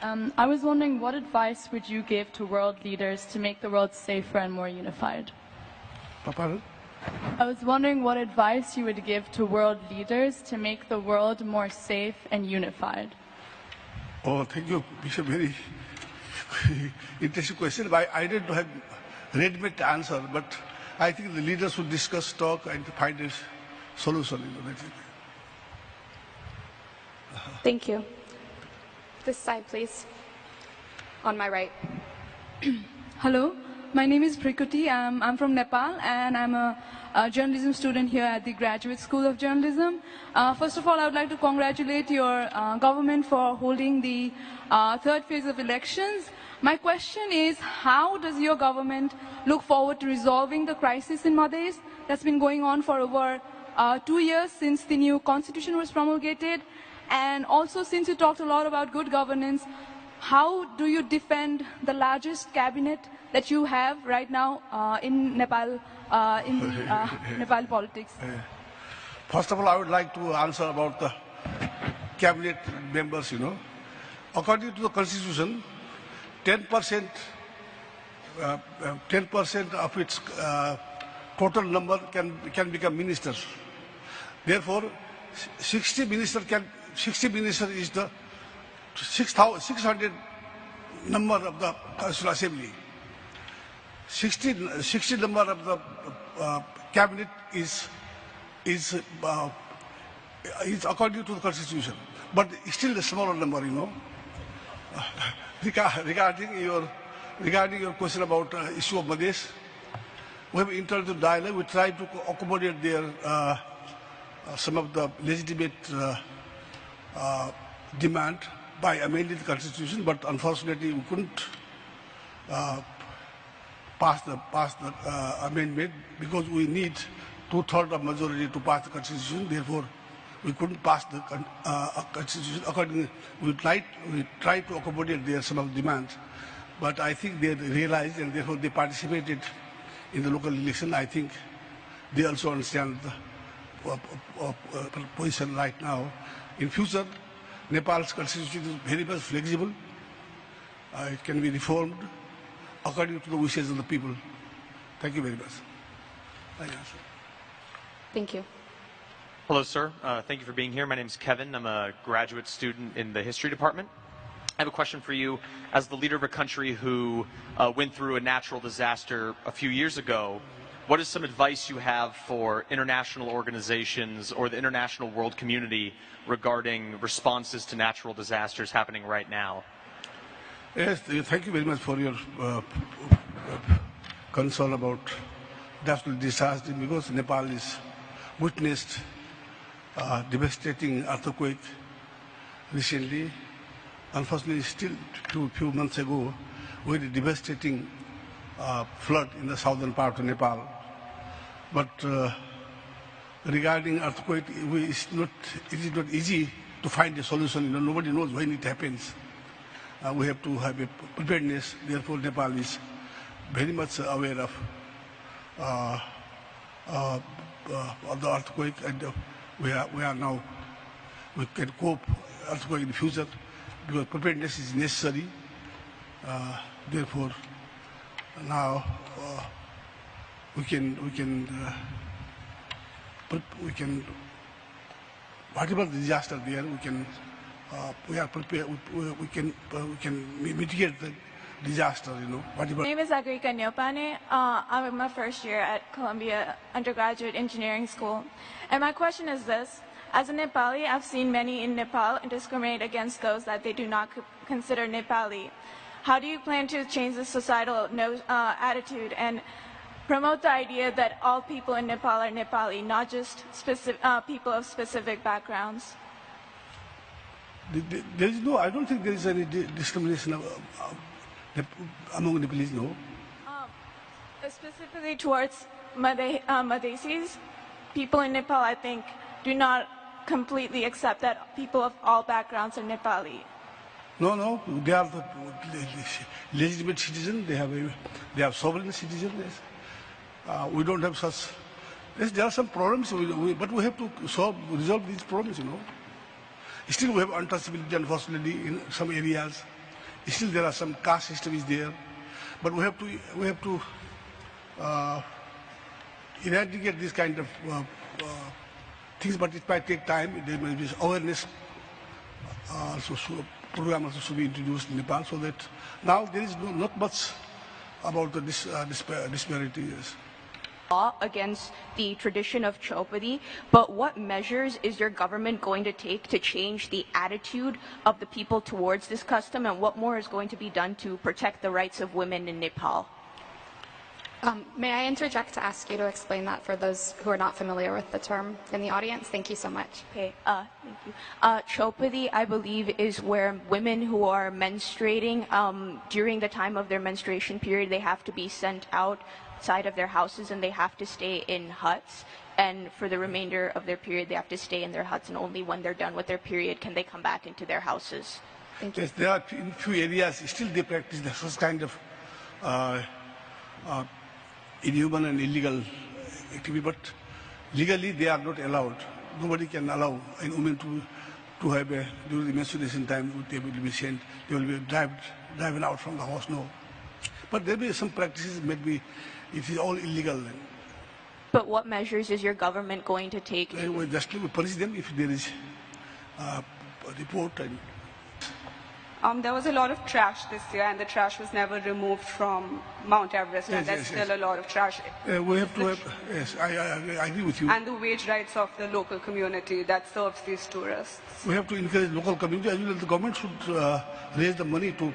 I was wondering, what advice would you give to world leaders to make the world safer and more unified? Papa? I was wondering what advice you would give to world leaders to make the world more safe and unified. Oh, thank you. It's a very interesting question. I didn't have ready-made answer, but I think the leaders should discuss, talk, and find a solution. Thank you. This side, please. On my right. Hello, my name is Prikuti. I'm from Nepal, and I'm a journalism student here at the Graduate School of Journalism. First of all, I would like to congratulate your government for holding the third phase of elections. My question is, how does your government look forward to resolving the crisis in Madhes that's been going on for over 2 years since the new constitution was promulgated? And also, since you talked a lot about good governance, how do you defend the largest cabinet that you have right now in Nepal, in the Nepal politics? First of all, I would like to answer about the cabinet members, According to the constitution, 10% of its total number can become ministers. Therefore, 60 ministers is the 600 number of the Constitutional Assembly. 60 number of the cabinet is according to the Constitution, but still a smaller number, Regarding your question about issue of Madhes, we have entered into dialogue. We try to accommodate their some of the legitimate demand by amending the constitution, but unfortunately we couldn't pass the amendment because we need 2/3 of majority to pass the constitution. Therefore, we couldn't pass the constitution. Accordingly, we tried to accommodate their some of the demands, but I think they realized and therefore they participated in the local election. I think they also understand the position right now. In future, Nepal's constitution is very much flexible. It can be reformed according to the wishes of the people. Thank you very much. Thank you. Hello, sir. Thank you for being here. My name is Kevin. I'm a graduate student in the history department. I have a question for you. As the leader of a country who went through a natural disaster a few years ago, what is some advice you have for international organizations or the international world community regarding responses to natural disasters happening right now? Yes, thank you very much for your concern about natural disaster, because Nepal is witnessed devastating earthquake recently. Unfortunately, still few months ago, we had a devastating flood in the southern part of Nepal. But regarding earthquake, it is not easy to find a solution. Nobody knows when it happens. We have to have a preparedness. Therefore, Nepal is very much aware of the earthquake, and we can cope earthquake in the future because preparedness is necessary. Therefore, now we can whatever the disaster there, we are prepared. We can mitigate the disaster. Whatever. My name is Agrika Nyopane. I'm in my first year at Columbia Undergraduate Engineering School, and my question is this: as a Nepali, I've seen many in Nepal discriminate against those that they do not consider Nepali. How do you plan to change the societal attitude and promote the idea that all people in Nepal are Nepali, not just people of specific backgrounds? There is no. I don't think there is any discrimination among Nepalese. No. Specifically towards Madhesis, people in Nepal, I think, do not completely accept that people of all backgrounds are Nepali. No, they are the legitimate citizens. They have sovereign citizens. We don't have such. Yes, there are some problems, but we have to resolve these problems. Still, we have untouchability, unfortunately, in some areas. Still there are some caste system is there, but we have to eradicate this kind of things. But it might take time. There may be awareness program also should be introduced in Nepal, so that now there is not much about the disparities. Law against the tradition of Chhaupadi, but what measures is your government going to take to change the attitude of the people towards this custom, and what more is going to be done to protect the rights of women in Nepal? May I interject to ask you to explain that for those who are not familiar with the term in the audience? Thank you so much. Okay, thank you. Chhaupadi, I believe, is where women who are menstruating, during the time of their menstruation period, they have to be sent outside of their houses and they have to stay in huts. And for the remainder of their period, they have to stay in their huts, and only when they're done with their period can they come back into their houses. Thank you. Yes, there are in few areas still they practice this kind of inhuman and illegal activity, but legally they are not allowed. Nobody can allow a woman to have during the menstruation time they will be sent, they will be driven out from the house. No, but there will be some practices. Maybe it is all illegal. But what measures is your government going to take? We just punish them if there is a report. There was a lot of trash this year, and the trash was never removed from Mount Everest, and there's still a lot of trash. We have to have, yes, I agree with you. And the wage rights of the local community that serves these tourists. We have to encourage local community, as well as the government should raise the money to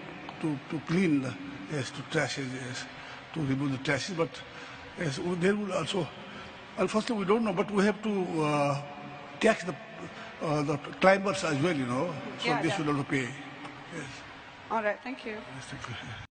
clean, to trash, to remove the trash. But yes, there will also, unfortunately, we don't know, but we have to tax the climbers as well, so they should also pay. Yes. All right, thank you. Yes, thank you.